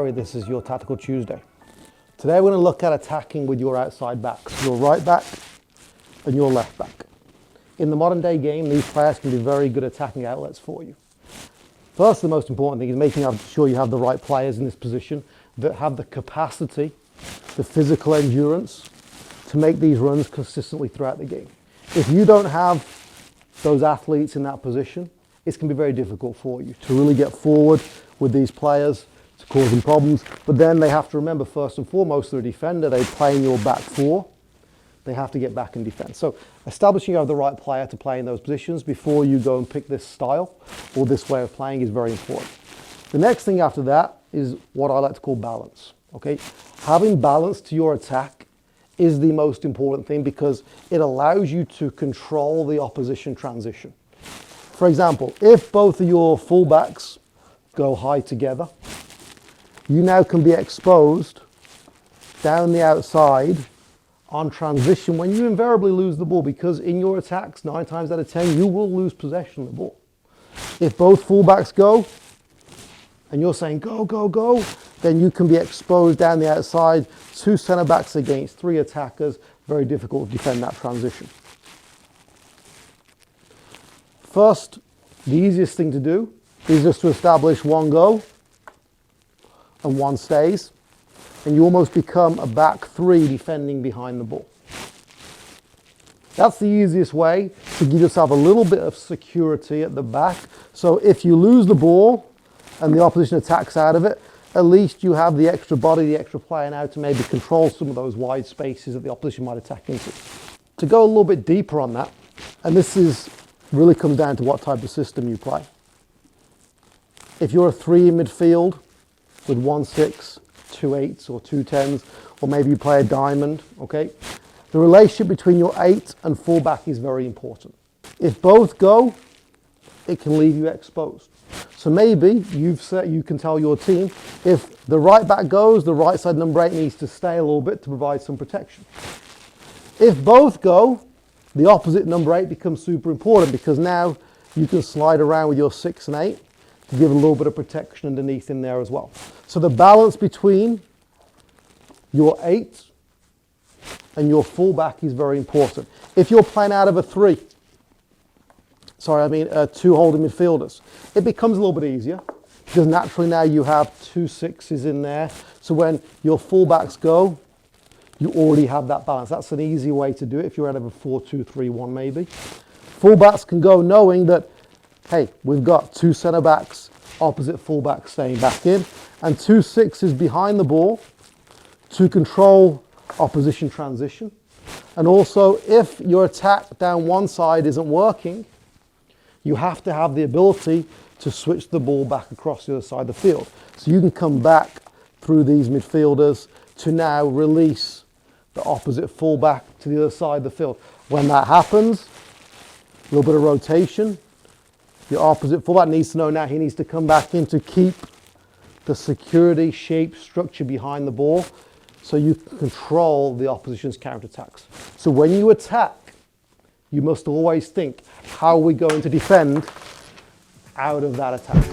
Lowry, this is your Tactical Tuesday. Today we're going to look at attacking with your outside backs, your right back and your left back. In the modern day game, these players can be very good attacking outlets for you. First, the most important thing is making sure you have the right players in this position that have the capacity, the physical endurance to make these runs consistently throughout the game. If you don't have those athletes in that position, it's going to be very difficult for you to really get forward with these players, to cause them problems. But then they have to remember, first and foremost, they're a defender. They play in your back four. They have to get back and defend. So establishing you have the right player to play in those positions before you go and pick this style or this way of playing is very important. The next thing after that is what I like to call balance. Okay, having balance to your attack is the most important thing because it allows you to control the opposition transition. For example, if both of your fullbacks go high together, you now can be exposed down the outside on transition when you invariably lose the ball, because in your attacks, 9 times out of 10, you will lose possession of the ball. If both fullbacks go, and you're saying go, go, go, then you can be exposed down the outside, 2 centre backs against 3 attackers, very difficult to defend that transition. First, the easiest thing to do is just to establish one go and one stays, and you almost become a back 3 defending behind the ball. That's the easiest way to give yourself a little bit of security at the back. So if you lose the ball and the opposition attacks out of it, at least you have the extra body, the extra player now to maybe control some of those wide spaces that the opposition might attack into. To go a little bit deeper on that, and this is really comes down to what type of system you play. If you're a 3 in midfield with 1 6, 2 8s or 2 10s, or maybe you play a diamond, okay? The relationship between your 8 and fullback is very important. If both go, it can leave you exposed. So maybe you can tell your team, if the right back goes, the right side number 8 needs to stay a little bit to provide some protection. If both go, the opposite number 8 becomes super important, because now you can slide around with your 6 and 8 to give a little bit of protection underneath in there as well. So the balance between your 8 and your fullback is very important. If you're playing out of a 2 holding midfielders, it becomes a little bit easier because naturally now you have 2 6s in there. So when your fullbacks go, you already have that balance. That's an easy way to do it if you're out of a 4-2-3-1 maybe. Fullbacks can go knowing that, hey, we've got 2 centre backs, opposite fullbacks staying back in, and 2 6s behind the ball to control opposition transition. And also, if your attack down one side isn't working, you have to have the ability to switch the ball back across the other side of the field. So you can come back through these midfielders to now release the opposite fullback to the other side of the field. When that happens, a little bit of rotation. The opposite fullback needs to know now he needs to come back in to keep the security, shape, structure behind the ball so you can control the opposition's counterattacks. So when you attack, you must always think, how are we going to defend out of that attack?